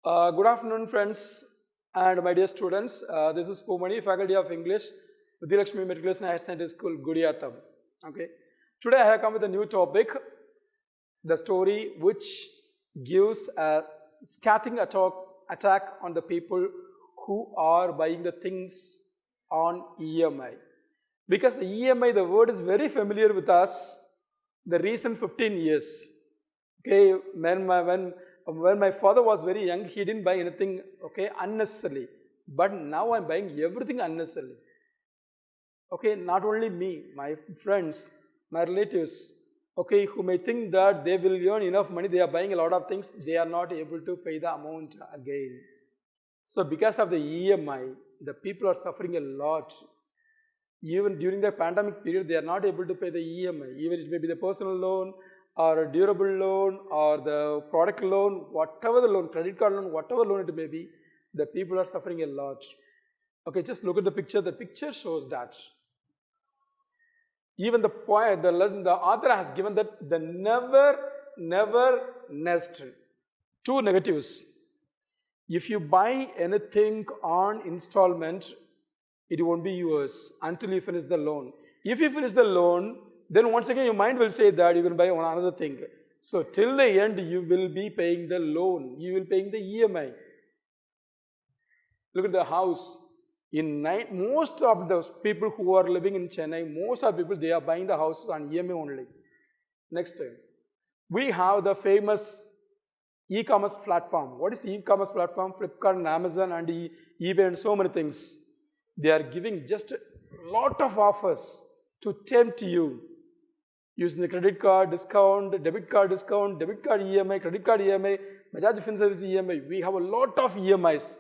Good afternoon, friends and my dear students. This is Pumani, Faculty of English, Vidhyalakshmi Matriculation Higher Secondary School, Gudiyatham. Okay. Today I have come with a new topic, the story which gives a scathing attack on the people who are buying the things on EMI. Because the EMI, the word is very familiar with us the recent 15 years. Okay, when my father was very young, he didn't buy anything, okay, unnecessarily. But now I'm buying everything unnecessarily. Okay, not only me, my friends, my relatives, okay, who may think that they will earn enough money, they are buying a lot of things, they are not able to pay the amount again. So because of the EMI, the people are suffering a lot. Even during the pandemic period, they are not able to pay the EMI. Even it may be the personal loan, or a durable loan, or the product loan, whatever the loan, credit card loan, whatever loan it may be, the people are suffering a lot. Okay, just look at the picture. The picture shows that. Even the point, the lesson, the author has given that the never nest. Two negatives. If you buy anything on installment, it won't be yours until you finish the loan. If you finish the loan, then once again your mind will say that you will buy another thing. So till the end you will be paying the loan, you will be paying the EMI. Look at the house. Most of those people who are living in Chennai, most of the people, they are buying the houses on EMI only. Next time, we have the famous e-commerce platform. What is e-commerce platform? Flipkart and Amazon and eBay and so many things. They are giving just a lot of offers to tempt you. Using the credit card discount, debit card EMI, credit card EMI, Bajaj FinService EMI. We have a lot of EMIs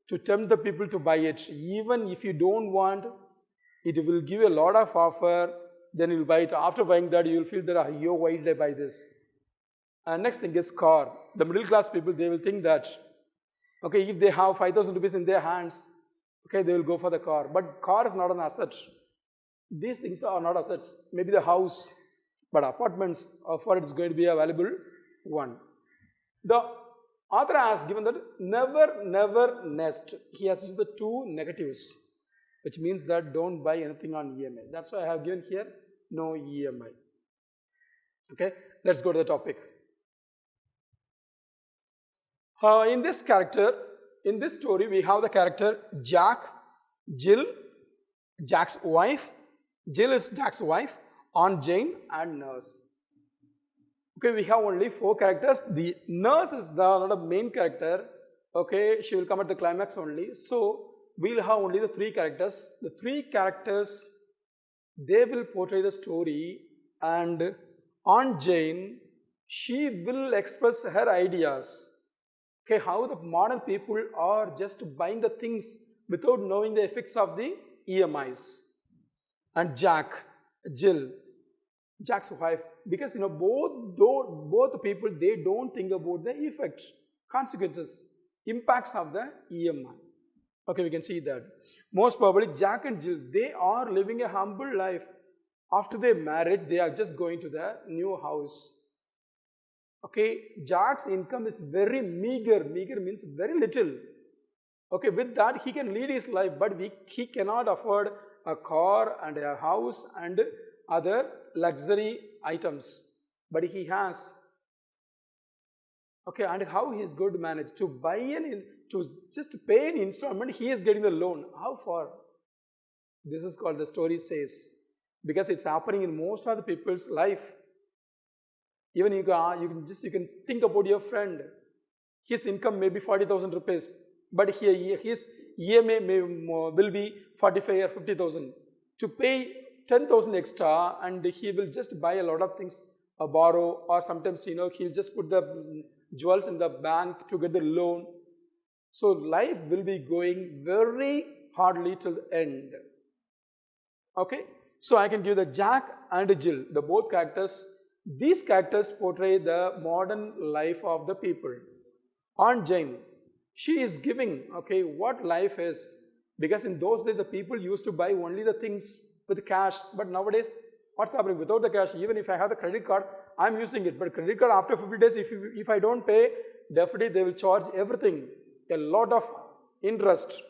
to tempt the people to buy it. Even if you don't want, it will give a lot of offer, then you will buy it. After buying that, you will feel that, yo, why did I buy this? And next thing is car. The middle class people, they will think that, okay, if they have 5,000 rupees in their hands, okay, they will go for the car. But car is not an asset. These things are not assets. Maybe the house, but apartments, for it is going to be a valuable one. The author has given that never nest. He has used the two negatives, which means that don't buy anything on EMI. That's why I have given here no EMI. Okay, let's go to the topic. In this story, we have the character Jack, Jill, Jack's wife. Jill is Jack's wife, Aunt Jane, and nurse. Okay, we have only 4 characters. The nurse is not a main character. Okay, she will come at the climax only. So, we'll have only the 3 characters. The 3 characters, they will portray the story, and Aunt Jane, she will express her ideas. Okay, how the modern people are just buying the things without knowing the effects of the EMIs. And Jack, Jill, Jack's wife, because both people, they don't think about the effects, consequences, impacts of the EMI. Okay, we can see that. Most probably Jack and Jill, they are living a humble life. After their marriage, they are just going to the new house. Okay, Jack's income is very meager. Meager means very little. Okay, with that he can lead his life, but he cannot afford a car and a house and other luxury items. But he has. Okay, and how he is going to manage to buy to just pay an installment? He is getting the loan. How far? This is called, the story says, because it's happening in most of the people's life. Even you can think about your friend. His income may be 40,000 rupees, but his EMI will be 45 or 50,000. To pay 10,000 extra, and he will just buy a lot of things, borrow, or sometimes he'll just put the jewels in the bank to get the loan. So life will be going very hardly till the end. Okay, so I can give the Jack and Jill, the both characters. These characters portray the modern life of the people. Aunt Jane, she is giving, okay, what life is. Because in those days, the people used to buy only the things with cash. But nowadays, what's happening? Without the cash, even if I have the credit card, I'm using it. But credit card, after 50 days, if I don't pay, definitely they will charge everything, a lot of interest,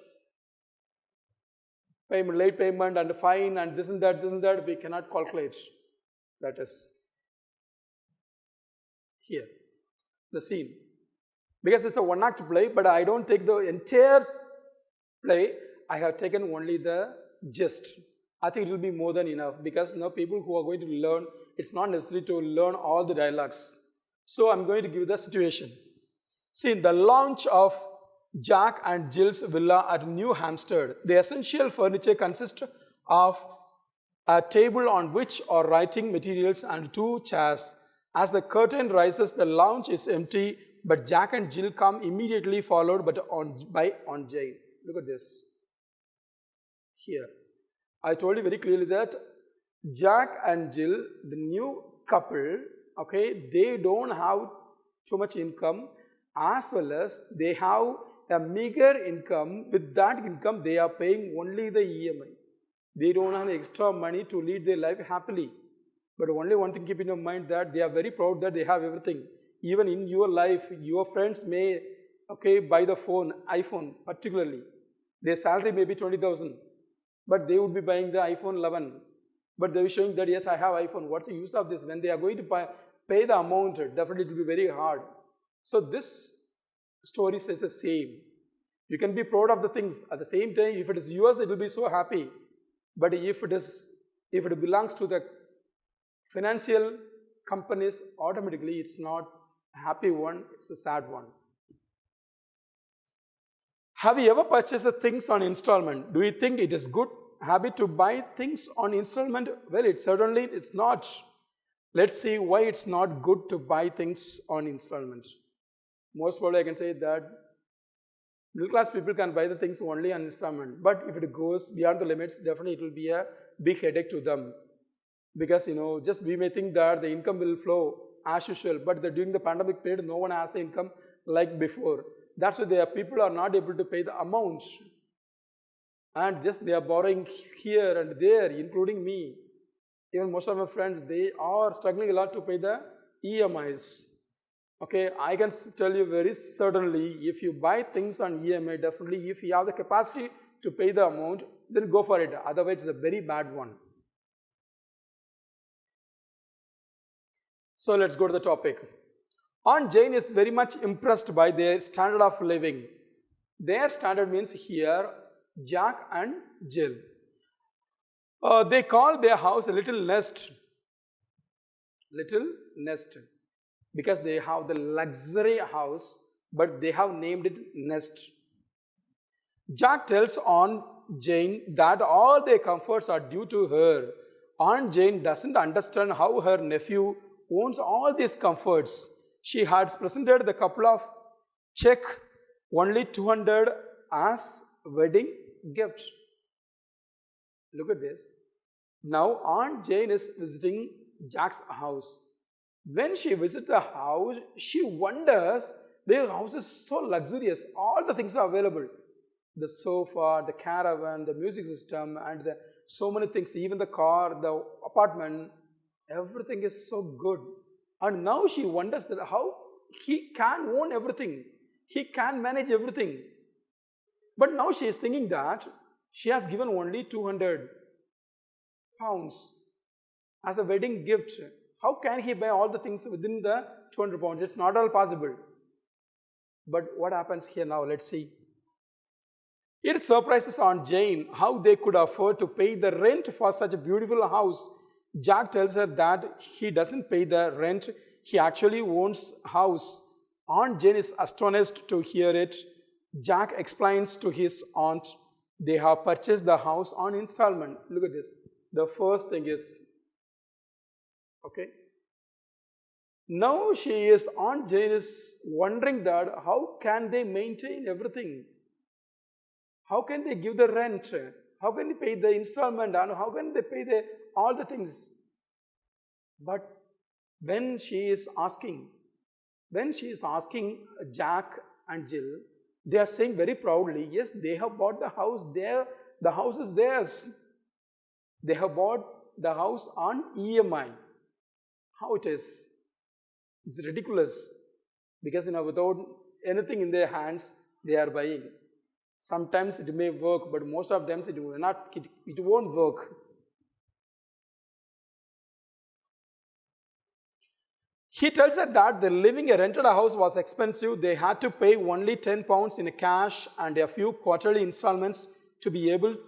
payment, late payment and fine and this and that, we cannot calculate. That is here, the scene. Because it's a one act play, but I don't take the entire play, I have taken only the gist. I think it will be more than enough because now people who are going to learn, it's not necessary to learn all the dialogues. So I'm going to give the situation. See, in the launch of Jack and Jill's villa at New Hampstead, the essential furniture consists of a table on which are writing materials and 2 chairs. As the curtain rises, the lounge is empty, but Jack and Jill come immediately followed by Jane. Look at this. Here. I told you very clearly that Jack and Jill, the new couple, okay, they don't have too much income, as well as they have a meager income. With that income, they are paying only the EMI. They don't have extra money to lead their life happily. But only one thing, keep in your mind that they are very proud that they have everything. Even in your life, your friends may, okay, buy the phone, iPhone particularly. Their salary may be 20,000, but they would be buying the iPhone 11. But they are showing that, yes, I have iPhone. What's the use of this? When they are going to pay the amount, definitely it will be very hard. So this story says the same. You can be proud of the things. At the same time, if it is yours, it will be so happy. But if it belongs to the financial companies, automatically it's not a happy one, it's a sad one. Have you ever purchased things on installment? Do you think it is good habit to buy things on installment? Well, it's not. Let's see why it's not good to buy things on installment. Most probably I can say that middle class people can buy the things only on installment, but if it goes beyond the limits, definitely it will be a big headache to them. Because just we may think that the income will flow as usual, but during the pandemic period, no one has the income like before. That's why people are not able to pay the amount, and just they are borrowing here and there, including me. Even most of my friends, they are struggling a lot to pay the EMIs. Okay, I can tell you very certainly, if you buy things on EMI, definitely if you have the capacity to pay the amount, then go for it. Otherwise, it's a very bad one. So let's go to the topic. Aunt Jane is very much impressed by their standard of living. Their standard means here Jack and Jill. They call their house a little nest. Little nest. Because they have the luxury house, but they have named it nest. Jack tells Aunt Jane that all their comforts are due to her. Aunt Jane doesn't understand how her nephew owns all these comforts. She had presented the couple of check only 200 as wedding gift. Look at this. Now Aunt Jane is visiting Jack's house. When she visits the house, she wonders their house is so luxurious. All the things are available. The sofa, the caravan, the music system, and so many things, even the car, the apartment, everything is so good. And now she wonders that how he can own everything. He can manage everything. But now she is thinking that she has given only 200 pounds as a wedding gift. How can he buy all the things within the 200 pounds? It's not all possible. But what happens here now? Let's see. It surprises Aunt Jane how they could afford to pay the rent for such a beautiful house. Jack tells her that he doesn't pay the rent, he actually owns a house. Aunt Jane is astonished to hear it. Jack explains to his aunt they have purchased the house on installment. Look at this. The first thing is, okay. Now Aunt Jane is wondering that how can they maintain everything? How can they give the rent? How can they pay the installment? And how can they pay all the things? But when she is asking Jack and Jill, they are saying very proudly, yes, they have bought the house there. The house is theirs. They have bought the house on EMI. How it is? It's ridiculous. because without anything in their hands, they are buying. Sometimes it may work, but most of them it won't work. He tells her that the living a rented house was expensive. They had to pay only 10 pounds in cash and a few quarterly installments to be able to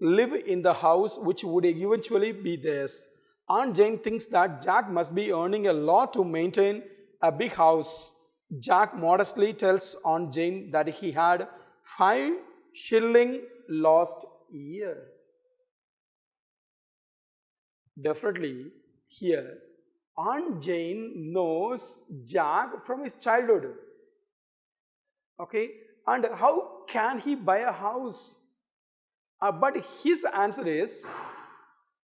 live in the house which would eventually be theirs. Aunt Jane thinks that Jack must be earning a lot to maintain a big house. Jack modestly tells Aunt Jane that he had 5 shillings last year. Definitely here, Aunt Jane knows Jack from his childhood. Okay, and how can he buy a house? But his answer is,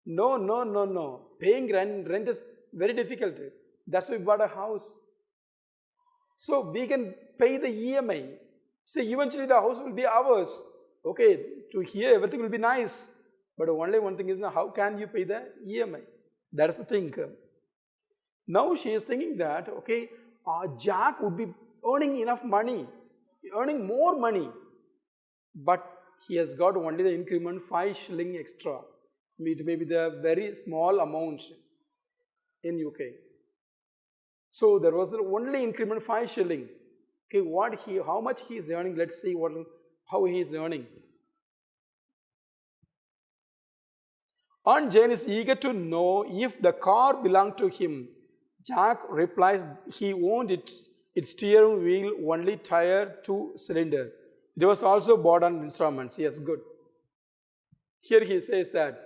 no, no, no, no. Paying rent is very difficult. That's why we bought a house. So we can pay the EMI. So eventually the house will be ours. Okay, to hear everything will be nice. But only one thing is, how can you pay the EMI? That's the thing. Now she is thinking that, okay, Jack would be earning enough money, earning more money. But he has got only the increment 5 shilling extra. It may be the very small amount in UK. So there was the only increment 5 shilling. Okay, how much he is earning? Let's see how he is earning. Aunt Jane is eager to know if the car belonged to him. Jack replies he owned its steering wheel, only tire, 2 cylinder. It was also bought on installments. Yes, good. Here he says that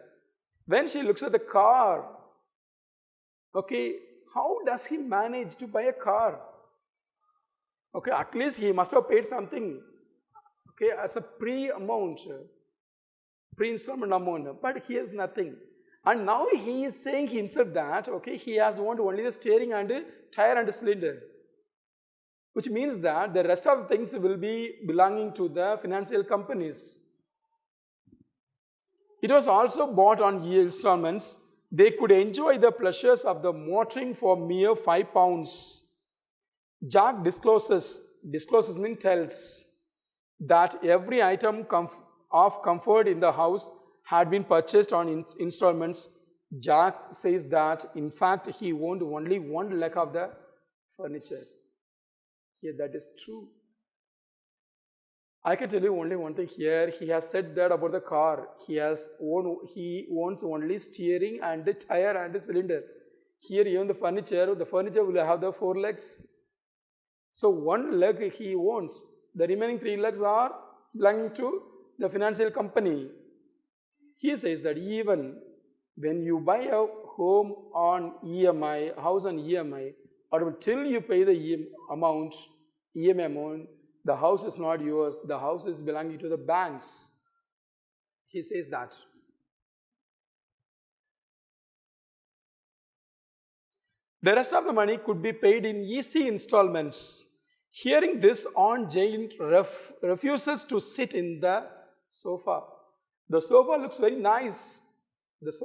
when she looks at the car, okay, how does he manage to buy a car? Okay, at least he must have paid something, okay, as a pre-installment amount, but he has nothing. And now he is saying himself that, okay, he has owned only the steering and tire and cylinder, which means that the rest of things will be belonging to the financial companies. It was also bought on installments. They could enjoy the pleasures of the motoring for mere 5 pounds. Jack discloses means tells, that every item of comfort in the house had been purchased on installments. Jack says that, in fact, he owned only 1 leg of the furniture. Yeah, that is true. I can tell you only one thing here. He has said that about the car. He owns only steering and the tire and the cylinder. Here even the furniture will have the 4 legs. So 1 leg he owns. The remaining 3 legs are belonging to the financial company. He says that even when you buy a home on EMI, house on EMI, or till you pay the EMI amount, the house is not yours. The house is belonging to the banks. He says that. The rest of the money could be paid in easy installments. Hearing this, Aunt Jane refuses to sit in the sofa. The sofa looks very nice. It's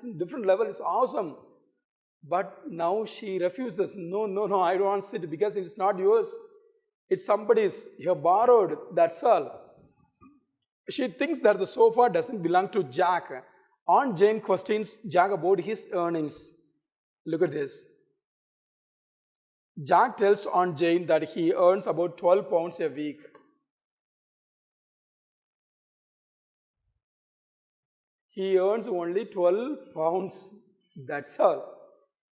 in different level. It's awesome. But now she refuses. No, I don't want to sit because it's not yours. It's somebody's. You have borrowed. That's all. She thinks that the sofa doesn't belong to Jack. Aunt Jane questions Jack about his earnings. Look at this. Jack tells Aunt Jane that he earns about 12 pounds a week. He earns only 12 pounds. That's all.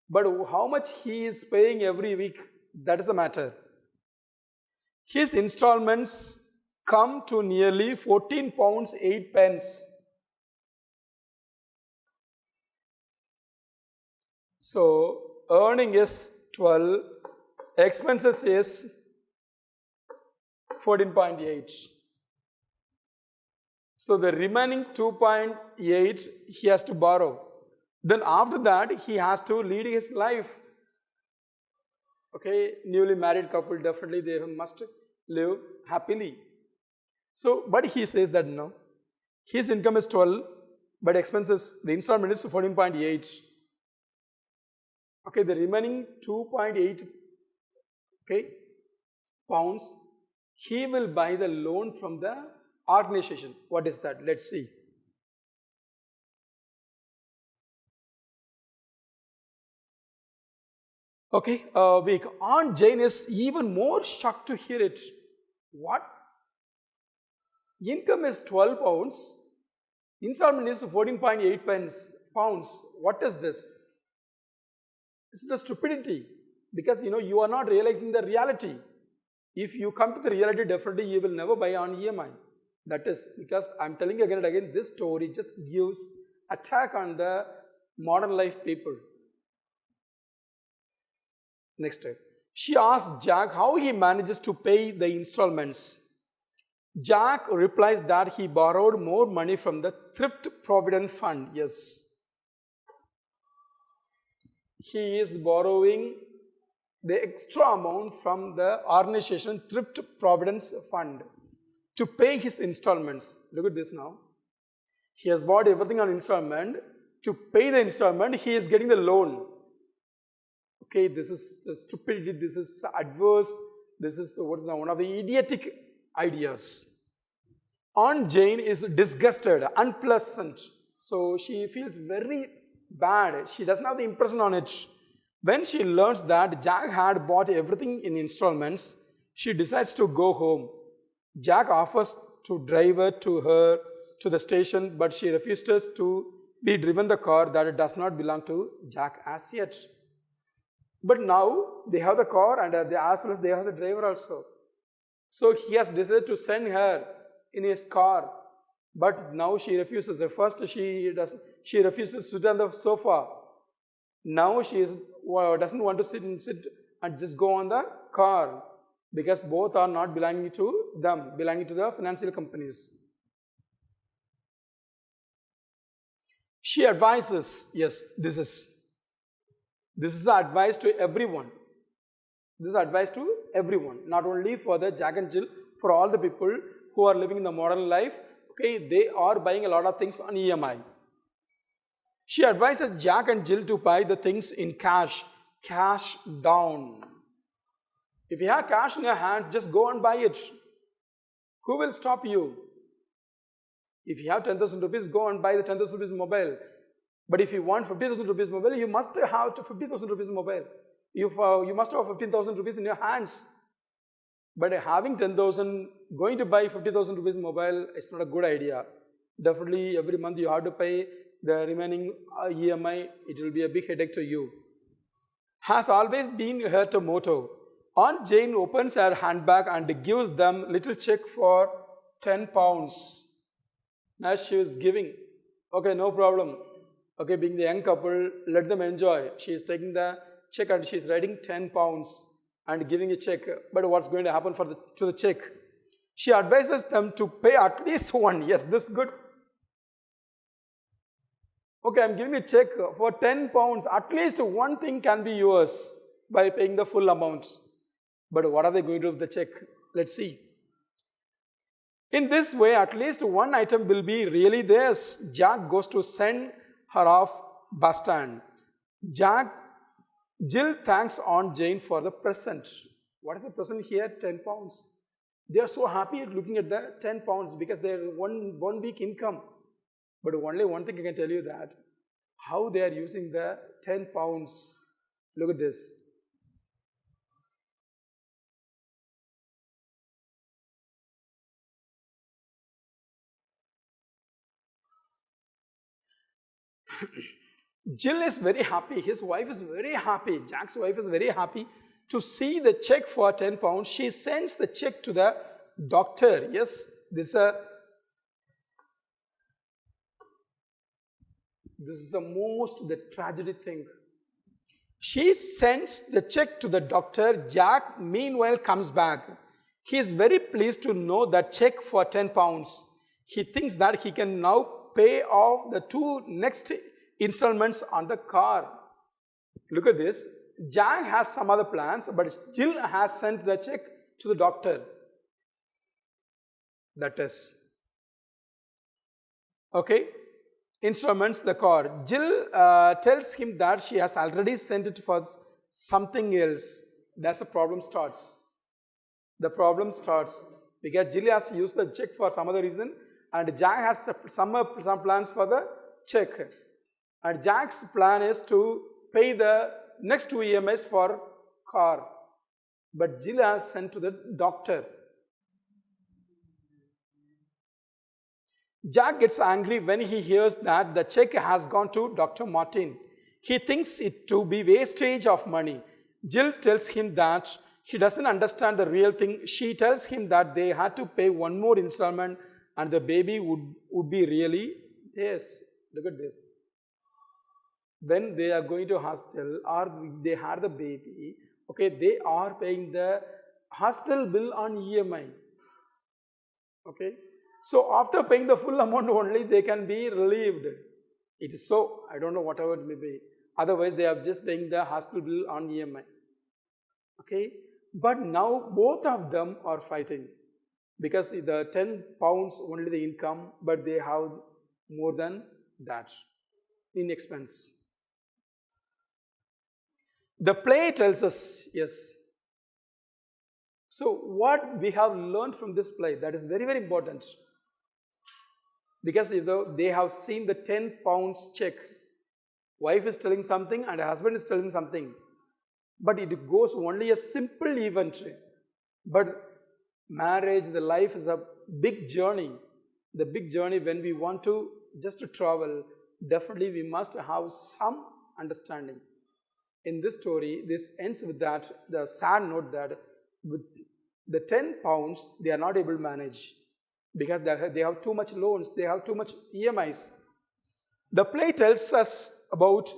But how much he is paying every week, that is the matter. His installments come to nearly 14 pounds 8 pence. So earning is 12, expenses is 14.8. So the remaining 2.8 he has to borrow. Then after that he has to lead his life. Okay, newly married couple, definitely they must live happily. So, but he says that no, his income is 12, but expenses, the installment is 14.8. Okay, the remaining 2.8 okay, pounds. He will buy the loan from the organization. What is that? Let's see. Okay, week. Aunt Jane is even more shocked to hear it. What? Income is 12 pounds. Installment is 14.8 pounds. What is this? It's the stupidity. Because you are not realizing the reality. If you come to the reality, definitely you will never buy on EMI. That is because I'm telling you again and again, this story just gives attack on the modern life people. Next step. She asks Jack how he manages to pay the installments. Jack replies that he borrowed more money from the Thrift Provident Fund. Yes. He is borrowing the extra amount from the organization Thrift Providence Fund to pay his installments. Look at this now. He has bought everything on installment. To pay the installment, he is getting the loan. Okay, this is stupidity, this is adverse, this is one of the idiotic ideas. Aunt Jane is disgusted, unpleasant. So she feels very bad. She doesn't have the impression on it. When she learns that Jack had bought everything in installments, she decides to go home. Jack offers to drive her to the station, but she refuses to be driven the car that does not belong to Jack as yet. But now they have the car and as well as they have the driver also. So he has decided to send her in his car. But now she refuses. At first she refuses to sit on the sofa. Now she doesn't want to sit and just go on the car. Because both are not belonging to them, belonging to the financial companies. She advises, yes, this is advice to everyone. This is advice to everyone, not only for the Jack and Jill, for all the people who are living in the modern life. Okay, they are buying a lot of things on EMI. She advises Jack and Jill to buy the things in cash down. If you have cash in your hand, just go and buy it. Who will stop you? If you have 10,000 rupees, go and buy the 10,000 rupees mobile. But if you want 50,000 rupees mobile, you must have 50,000 rupees mobile. You must have 15,000 rupees in your hands. But having 10,000, going to buy 50,000 rupees mobile, it's not a good idea. Definitely every month you have to pay the remaining EMI. It will be a big headache to you. Has always been her motto. Aunt Jane opens her handbag and gives them little check for 10 pounds. As she is giving. Okay, no problem. Okay, being the young couple, let them enjoy. She is taking the check and she is writing 10 pounds and giving a check. But what's going to happen to the check? She advises them to pay at least one. Yes, this is good. Okay, I'm giving a check for 10 pounds. At least one thing can be yours by paying the full amount. But what are they going to do with the check? Let's see. In this way, at least one item will be really theirs. Jack goes to send her off bus stand. Jill thanks Aunt Jane for the present. What is the present here? 10 pounds. They are so happy looking at the 10 pounds because they are one week income. But only one thing I can tell you that, how they are using the 10 pounds. Look at this. Jill is very happy. His wife is very happy. Jack's wife is very happy to see the check for 10 pounds. She sends the check to the doctor. Yes, this is the tragedy thing. She sends the check to the doctor. Jack, meanwhile, comes back. He is very pleased to know that check for 10 pounds. He thinks that he can now pay off the 2 next installments on the car. Look at this. Jack has some other plans, but Jill has sent the check to the doctor. That is. Okay. Installments, the car. Jill tells him that she has already sent it for something else. That's the problem starts. The problem starts because Jill has used the check for some other reason, and Jack has some plans for the check. And Jack's plan is to pay the next 2 EMIs for car. But Jill has sent to the doctor. Jack gets angry when he hears that the check has gone to Dr. Martin. He thinks it to be wastage of money. Jill tells him that he doesn't understand the real thing. She tells him that they had to pay one more installment and the baby would be really theirs. Look at this. When they are going to hospital or they had the baby, okay, they are paying the hospital bill on EMI. Okay. So after paying the full amount only, they can be relieved. It is so, I don't know whatever it may be. Otherwise, they are just paying the hospital bill on EMI. Okay. But now both of them are fighting because the 10 pounds only the income, but they have more than that in expense. The play tells us, yes. So what we have learned from this play, that is very, very important. Because they have seen the 10 pounds check. Wife is telling something and husband is telling something. But it goes only a simple event. But marriage, the life is a big journey. The big journey when we want to just to travel, definitely we must have some understanding. In this story, this ends with that, the sad note that with the 10 pounds, they are not able to manage because they have too much loans, they have too much EMIs. The play tells us about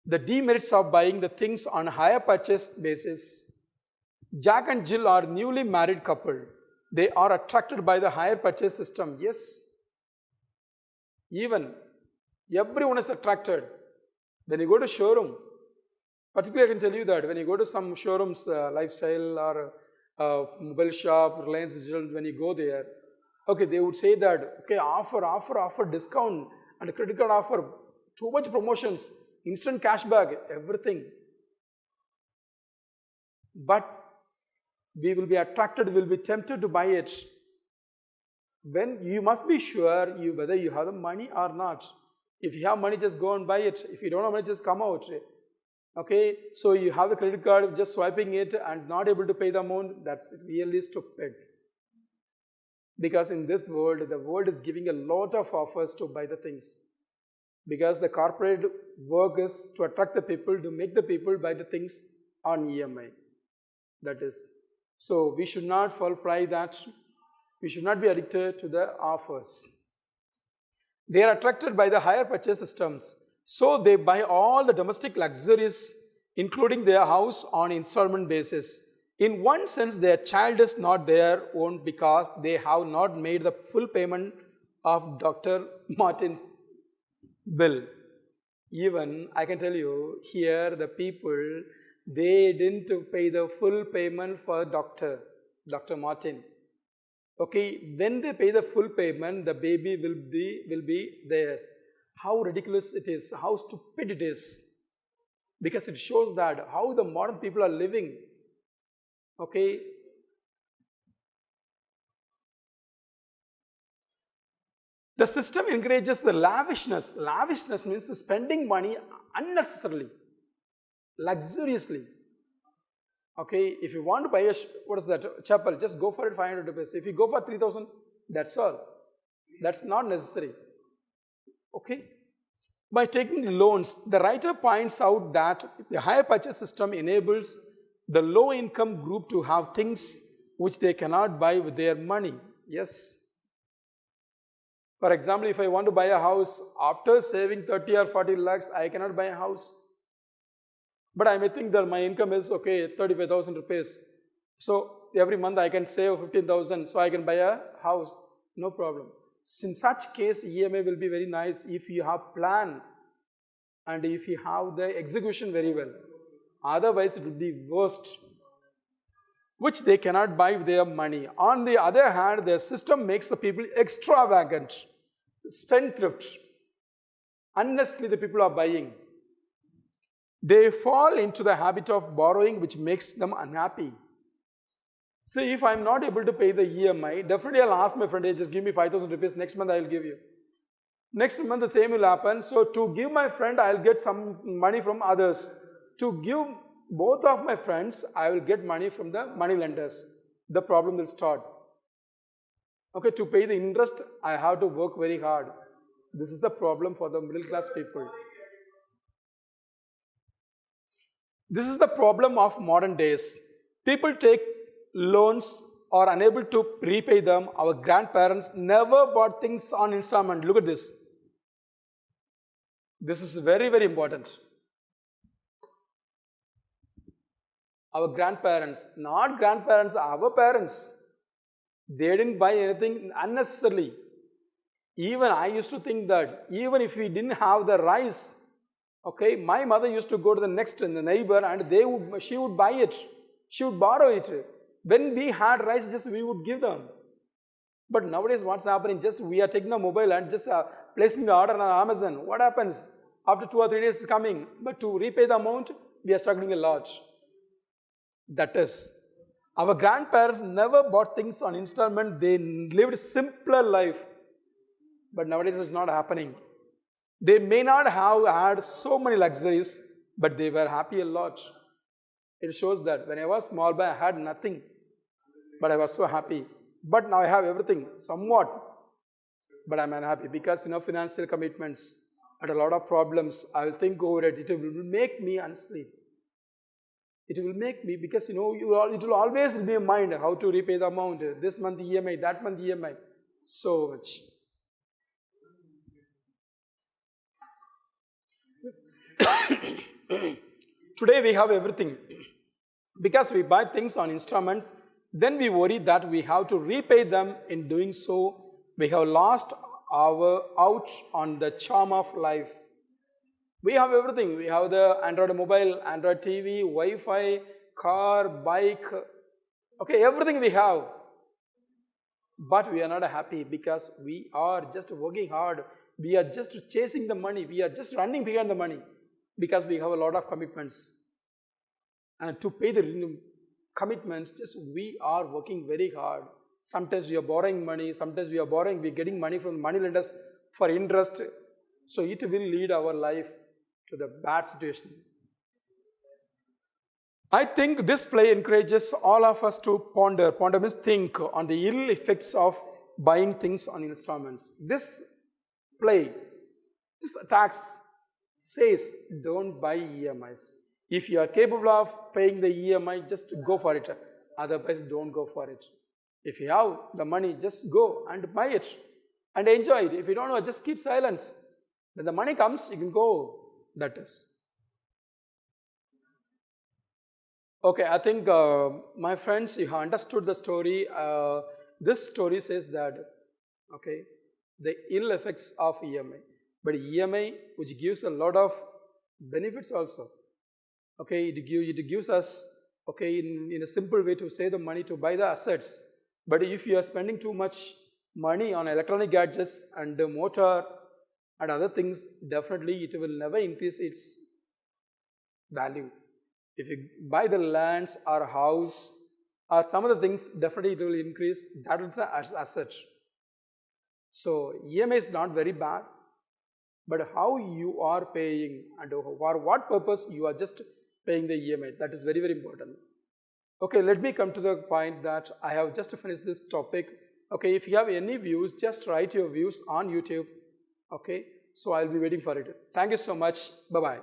the demerits of buying the things on a hire purchase basis. Jack and Jill are newly married couple. They are attracted by the hire purchase system. Yes. Even everyone is attracted. When you go to showroom, particularly I can tell you that when you go to some showrooms, lifestyle or mobile shop, Reliance Digital, when you go there, okay, they would say that, okay, offer, discount and credit card offer, too much promotions, instant cashback, everything. But we will be attracted, we will be tempted to buy it. When you must be sure whether you have the money or not. If you have money, just go and buy it. If you don't have money, just come out. Okay, so you have the credit card, just swiping it and not able to pay the amount, that's really stupid. Because in this world, the world is giving a lot of offers to buy the things. Because the corporate work is to attract the people, to make the people buy the things on EMI. That is. So we should not fall prey that. We should not be addicted to the offers. They are attracted by the hire purchase systems. So they buy all the domestic luxuries, including their house, on installment basis. In one sense, their child is not their own because they have not made the full payment of Dr. Martin's bill. Even, I can tell you, here the people, they didn't pay the full payment for Dr. Martin. Okay, when they pay the full payment, the baby will be theirs. How ridiculous it is, how stupid it is. Because it shows that how the modern people are living. Okay. The system encourages the lavishness. Lavishness means spending money unnecessarily, luxuriously. Okay, if you want to buy what is that, chapel, just go for it 500 rupees. If you go for 3,000, that's all. That's not necessary. Okay. By taking loans, the writer points out that the hire purchase system enables the low-income group to have things which they cannot buy with their money. Yes. For example, if I want to buy a house, after saving 30 or 40 lakhs, I cannot buy a house. But I may think that my income is, okay, 35,000 rupees. So every month I can save 15,000, so I can buy a house. No problem. In such case, EMI will be very nice if you have plan and if you have the execution very well. Otherwise, it will be worst, which they cannot buy with their money. On the other hand, the system makes the people extravagant, spendthrift. Unnecessarily, the people are buying. They fall into the habit of borrowing, which makes them unhappy. See, if I'm not able to pay the EMI, definitely I'll ask my friend, hey, just give me 5,000 rupees, next month I will give you. Next month the same will happen. So to give my friend, I'll get some money from others. To give both of my friends, I will get money from the money lenders. The problem will start. Okay, to pay the interest, I have to work very hard. This is the problem for the middle class people. This is the problem of modern days. People take loans or unable to repay them. Our grandparents never bought things on installment. Look at this. This is very, very important. Our grandparents, not grandparents, our parents, they didn't buy anything unnecessarily. Even I used to think that even if we didn't have the rice, okay, my mother used to go to the next neighbor and she would buy it. She would borrow it. When we had rice, just we would give them. But nowadays what's happening, just we are taking a mobile and just placing the order on Amazon. What happens? After 2 or 3 days it's coming. But to repay the amount, we are struggling a lot. That is, our grandparents never bought things on installment. They lived a simpler life. But nowadays it's not happening. They may not have had so many luxuries, but they were happy a lot. It shows that when I was small boy, I had nothing, but I was so happy. But now I have everything, somewhat, but I'm unhappy because financial commitments and a lot of problems. I will think over it. It will make me unsleep. It will make me, because it will always be in mind how to repay the amount. This month EMI, that month EMI, so much. Today we have everything. Because we buy things on installments, then we worry that we have to repay them. In doing so, we have lost our out on the charm of life. We have everything. We have the Android mobile, Android TV, Wi-Fi, car, bike, okay, everything we have. But we are not happy because we are just working hard. We are just chasing the money. We are just running behind the money because we have a lot of commitments. And to pay the commitments, just we are working very hard. Sometimes we are borrowing money, sometimes we're getting money from money lenders for interest. So it will lead our life to the bad situation. I think this play encourages all of us to ponder. Ponder means think on the ill effects of buying things on installments. This play, this attacks, says don't buy EMIs. If you are capable of paying the EMI, just go for it. Otherwise, don't go for it. If you have the money, just go and buy it and enjoy it. If you don't know, just keep silence. When the money comes, you can go. That is. Okay, I think my friends, you have understood the story. This story says that, okay, the ill effects of EMI. But EMI, which gives a lot of benefits also. Okay, it gives us, okay, in a simple way to save the money to buy the assets. But if you are spending too much money on electronic gadgets and the motor and other things, definitely it will never increase its value. If you buy the lands or house or some of the things, definitely it will increase. That is an asset. So EMI is not very bad, but how you are paying and for what purpose you are just paying the EMI, that is very, very important. Okay, let me come to the point that I have just finished this topic. Okay, if you have any views, just write your views on YouTube. Okay, so I'll be waiting for it. Thank you so much. Bye-bye.